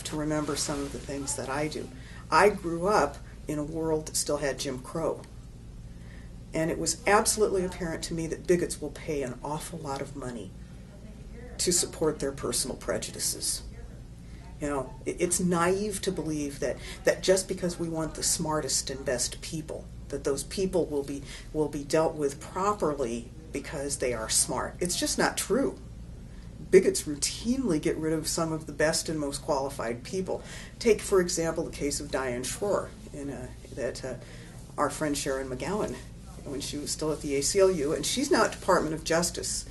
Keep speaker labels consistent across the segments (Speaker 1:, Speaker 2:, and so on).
Speaker 1: to remember some of the things that I do. I grew up in a world that still had Jim Crow. And it was absolutely apparent to me that bigots will pay an awful lot of money to support their personal prejudices. You know, it's naive to believe that just because we want the smartest and best people, that those people will be dealt with properly because they are smart. It's just not true. Bigots routinely get rid of some of the best and most qualified people. Take, for example, the case of Diane Schroer, that our friend Sharon McGowan, when she was still at the ACLU, and she's now at Department of Justice.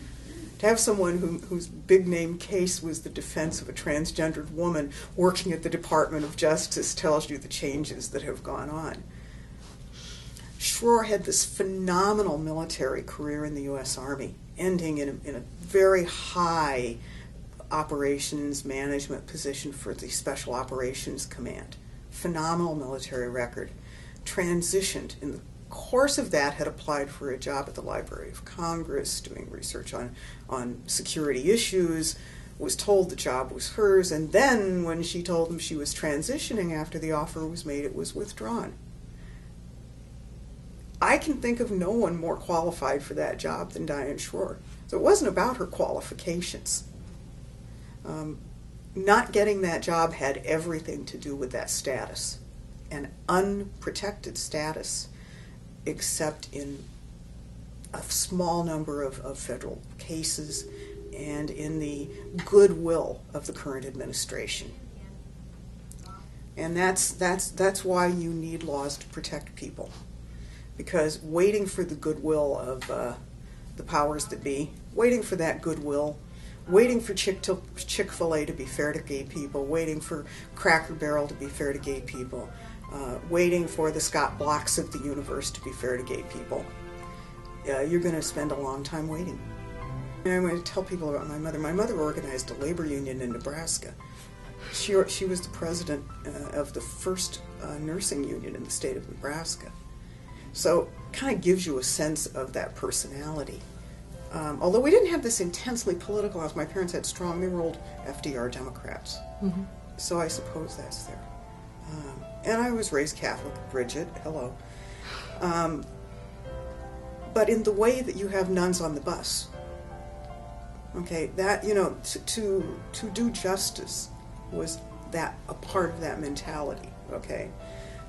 Speaker 1: To have someone whose big name case was the defense of a transgendered woman working at the Department of Justice tells you the changes that have gone on. Schroer had this phenomenal military career in the U.S. Army, ending in a very high operations management position for the Special Operations Command. Phenomenal military record. Transitioned in the course of that, had applied for a job at the Library of Congress doing research on security issues, was told the job was hers, and then when she told him she was transitioning after the offer was made, it was withdrawn. I can think of no one more qualified for that job than Diane Schroer. So it wasn't about her qualifications. Not getting that job had everything to do with that status, an unprotected status, except in a small number of federal cases and in the goodwill of the current administration. And that's why you need laws to protect people. Because waiting for the goodwill of the powers that be, waiting for that goodwill, waiting for Chick-fil-A to be fair to gay people, waiting for Cracker Barrel to be fair to gay people, waiting for the Scott Blocks of the universe to be fair to gay people, you're going to spend a long time waiting. And I'm going to tell people about my mother. My mother organized a labor union in Nebraska. She was the president of the first nursing union in the state of Nebraska. So it kind of gives you a sense of that personality. Although we didn't have this intensely political house, my parents had strong, they were old FDR Democrats. Mm-hmm. So I suppose that's there. And I was raised Catholic, Bridget, hello. But in the way that you have nuns on the bus, okay, that, you know, to do justice was that a part of that mentality, okay?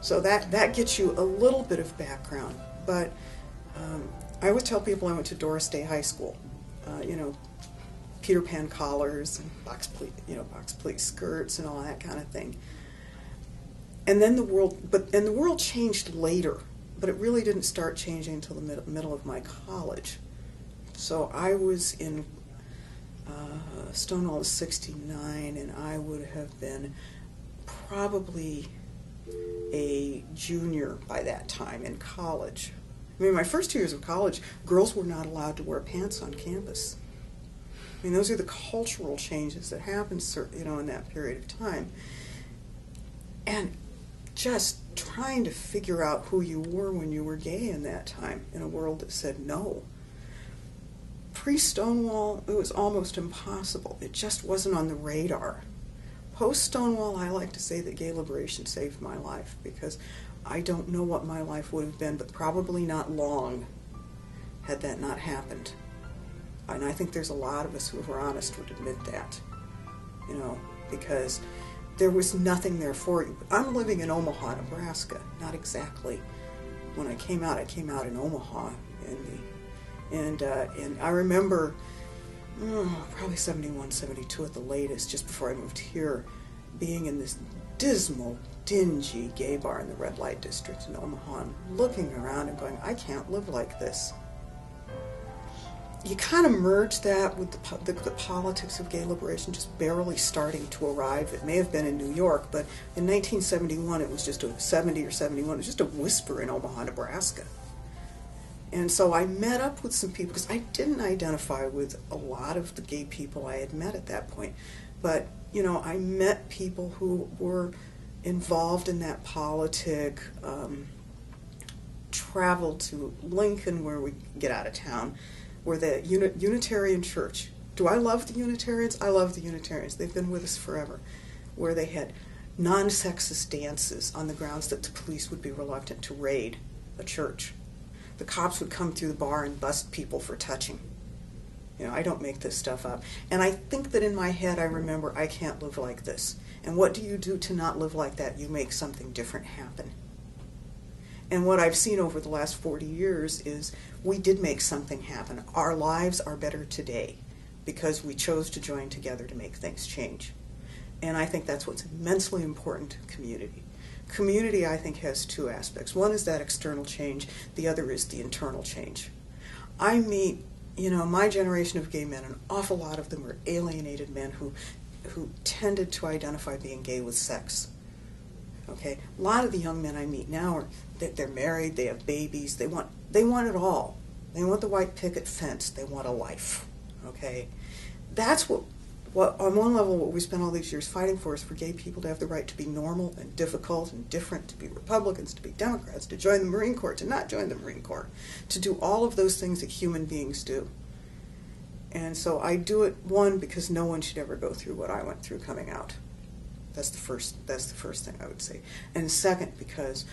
Speaker 1: So that gets you a little bit of background. But I always tell people I went to Doris Day High School, Peter Pan collars and box pleat skirts and all that kind of thing. And then the world changed later, but it really didn't start changing until the middle of my college. So I was in Stonewall is 69, and I would have been probably a junior by that time in college. I mean, my first 2 years of college, girls were not allowed to wear pants on campus. I mean, those are the cultural changes that happened, in that period of time. And just trying to figure out who you were when you were gay in that time, in a world that said no. Pre-Stonewall, it was almost impossible. It just wasn't on the radar. Post-Stonewall, I like to say that gay liberation saved my life, because I don't know what my life would have been, but probably not long had that not happened. And I think there's a lot of us who are honest would admit that, because there was nothing there for you. I'm living in Omaha, Nebraska. Not exactly. When I came out in Omaha, and I remember probably 71, 72 at the latest, just before I moved here, being in this dismal, dingy gay bar in the red light district in Omaha, and looking around and going, I can't live like this. You kind of merge that with the politics of gay liberation just barely starting to arrive. It may have been in New York, but in 1971, it was just a 70 or 71, it was just a whisper in Omaha, Nebraska. And so I met up with some people, because I didn't identify with a lot of the gay people I had met at that point. But, I met people who were involved in that politic, traveled to Lincoln, where we get out of town, where the Unitarian Church. Do I love the Unitarians? I love the Unitarians. They've been with us forever. where they had non-sexist dances on the grounds that the police would be reluctant to raid a church. The cops would come through the bar and bust people for touching. I don't make this stuff up. And I think that in my head I remember, I can't live like this. And what do you do to not live like that? You make something different happen. And what I've seen over the last 40 years is we did make something happen. Our lives are better today because we chose to join together to make things change. And I think that's what's immensely important to community. Community, I think, has two aspects. One is that external change. The other is the internal change. I meet, my generation of gay men, an awful lot of them were alienated men who tended to identify being gay with sex. Okay, a lot of the young men I meet now they're married, they have babies, they want it all. They want the white picket fence, they want a life. Okay, that's what on one level what we spent all these years fighting for is for gay people to have the right to be normal and difficult and different, to be Republicans, to be Democrats, to join the Marine Corps, to not join the Marine Corps, to do all of those things that human beings do. And so I do it, one, because no one should ever go through what I went through coming out. That's the first thing I would say. And second, because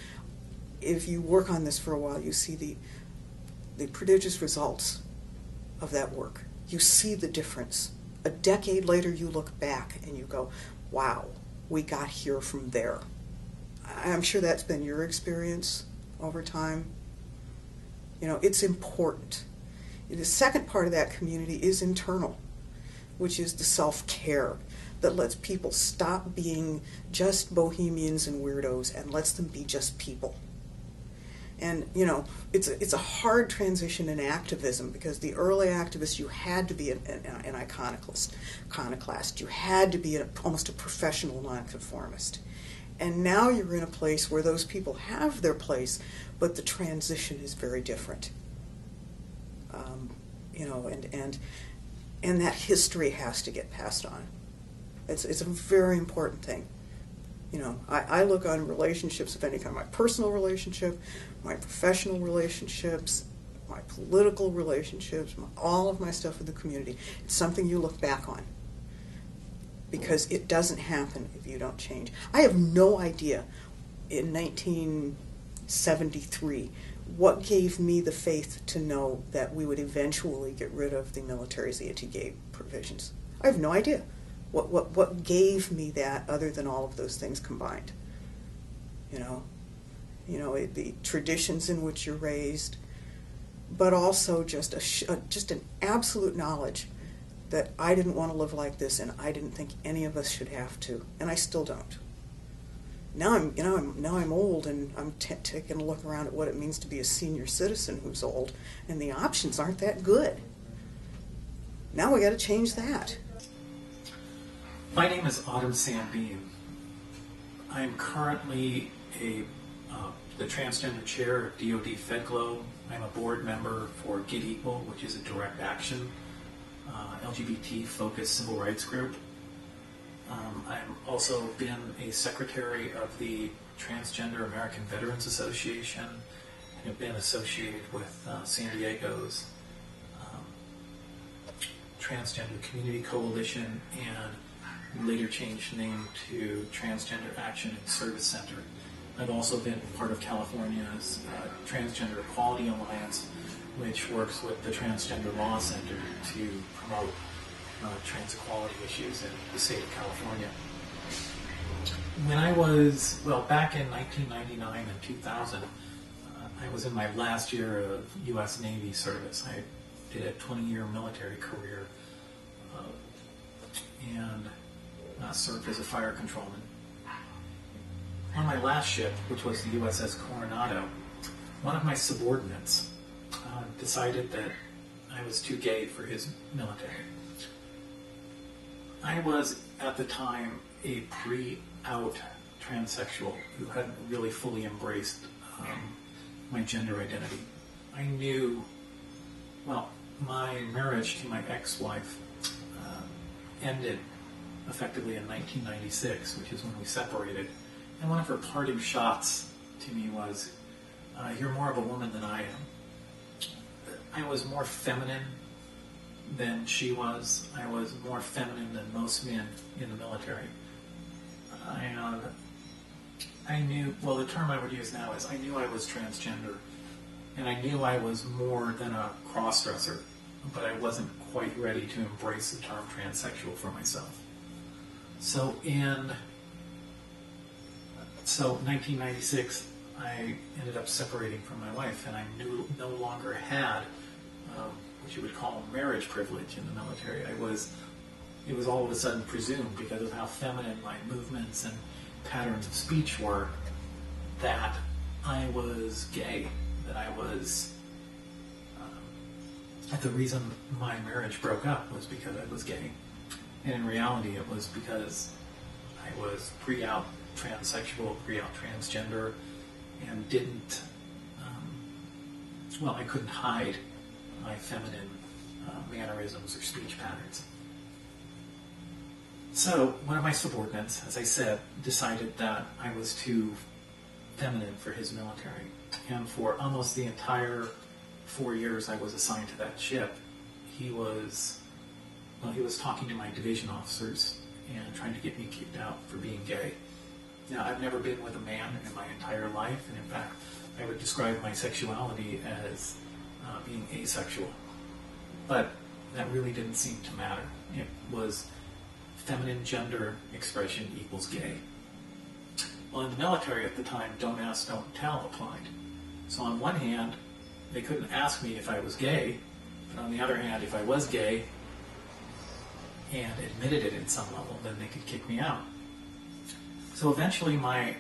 Speaker 1: if you work on this for a while, you see the prodigious results of that work. You see the difference. A decade later, you look back and you go, wow, we got here from there. I'm sure that's been your experience over time. It's important. The second part of that community is internal, which is the self-care that lets people stop being just bohemians and weirdos and lets them be just people. And, it's a hard transition in activism because the early activists, you had to be an iconoclast. You had to be almost a professional nonconformist. And now you're in a place where those people have their place, but the transition is very different. And that history has to get passed on. It's a very important thing. I look on relationships of any kind, my personal relationship, my professional relationships, my political relationships, all of my stuff with the community. It's something you look back on because it doesn't happen if you don't change. I have no idea in 1973 what gave me the faith to know that we would eventually get rid of the military's anti-gay provisions. I have no idea. What gave me that other than all of those things combined? The traditions in which you're raised, but also just an absolute knowledge that I didn't want to live like this, and I didn't think any of us should have to, and I still don't. Now I'm old, and I'm taking a look around at what it means to be a senior citizen who's old, and the options aren't that good. Now we got to change that.
Speaker 2: My name is Autumn Sandbeam. I'm currently the transgender chair of DoD FedGlow. I'm a board member for Get Equal, which is a direct action LGBT-focused civil rights group. I've also been a secretary of the Transgender American Veterans Association and have been associated with San Diego's Transgender Community Coalition and later changed name to Transgender Action and Service Center. I've also been part of California's Transgender Equality Alliance, which works with the Transgender Law Center to promote trans equality issues in the state of California. When I was, back in 1999 and 2000, I was in my last year of U.S. Navy service. I did a 20-year military career and served as a fire controlman. On my last ship, which was the USS Coronado, one of my subordinates decided that I was too gay for his military. I was, at the time, a pre-out transsexual who hadn't really fully embraced my gender identity. I knew, my marriage to my ex-wife ended effectively in 1996, which is when we separated. And one of her parting shots to me was, you're more of a woman than I am. I was more feminine than she was. I was more feminine than most men in the military. And I knew, well, the term I would use now is I knew I was transgender, and I knew I was more than a cross-dresser, but I wasn't quite ready to embrace the term transsexual for myself. So in 1996, I ended up separating from my wife, and I no longer had what you would call marriage privilege in the military. It was all of a sudden presumed, because of how feminine my movements and patterns of speech were, that I was gay, that I was, that the reason my marriage broke up was because I was gay. And in reality, it was because I was pre-out transsexual, pre-out transgender, and didn't, I couldn't hide my feminine mannerisms or speech patterns. So one of my subordinates, as I said, decided that I was too feminine for his military. And for almost the entire 4 years I was assigned to that ship, he was talking to my division officers and trying to get me kicked out for being gay. Now, I've never been with a man in my entire life, and in fact, I would describe my sexuality as being asexual. But that really didn't seem to matter. It was feminine gender expression equals gay. Well, in the military at the time, don't ask, don't tell applied. So on one hand, they couldn't ask me if I was gay, but on the other hand, if I was gay and admitted it at some level, then they could kick me out. So eventually my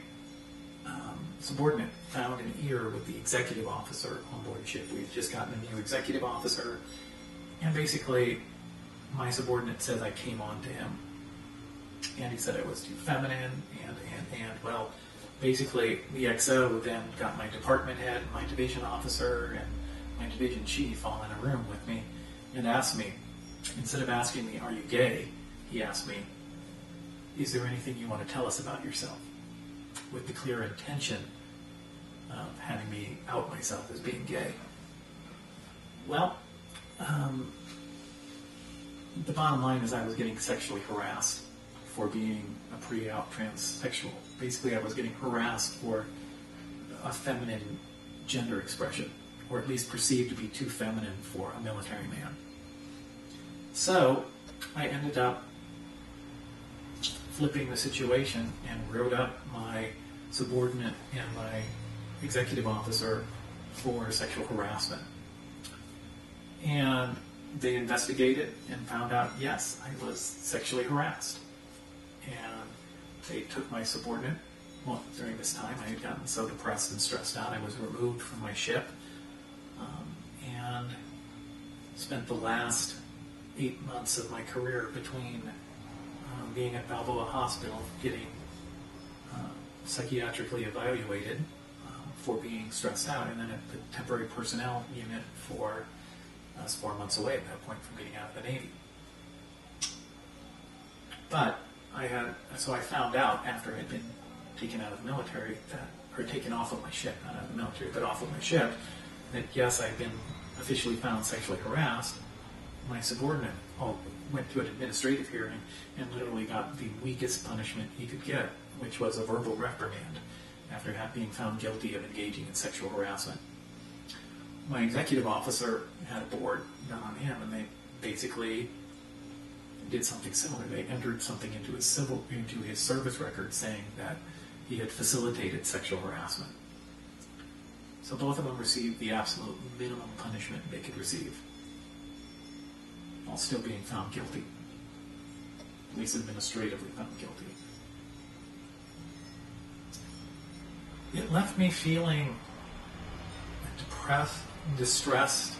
Speaker 2: subordinate found an ear with the executive officer on board the ship. We'd just gotten a new executive officer, and basically my subordinate said I came on to him. And he said I was too feminine, and well, basically the XO then got my department head, my division officer, and my division chief all in a room with me and asked me, instead of asking me, are you gay, he asked me, is there anything you want to tell us about yourself? With the clear intention of having me out myself as being gay. Well, the bottom line is I was getting sexually harassed for being a pre-out transsexual. Basically, I was getting harassed for a feminine gender expression, or at least perceived to be too feminine for a military man. So I ended up flipping the situation and wrote up my subordinate and my executive officer for sexual harassment. And they investigated and found out, yes, I was sexually harassed. And they took my subordinate. Well, during this time, I had gotten so depressed and stressed out, I was removed from my ship and spent the last 8 months of my career between being at Balboa Hospital, getting psychiatrically evaluated for being stressed out, and then at the temporary personnel unit for I was 4 months away at that point from getting out of the Navy. But I found out after I had been taken out of the military, or taken off of my ship, not out of the military, but off of my ship, that yes, I'd been officially found sexually harassed. My subordinate went to an administrative hearing and literally got the weakest punishment he could get, which was a verbal reprimand after being found guilty of engaging in sexual harassment. My executive officer had a board done on him, and they basically did something similar. They entered something into his service record saying that he had facilitated sexual harassment. So both of them received the absolute minimum punishment they could receive, while still being found guilty, at least administratively found guilty. It left me feeling depressed, distressed,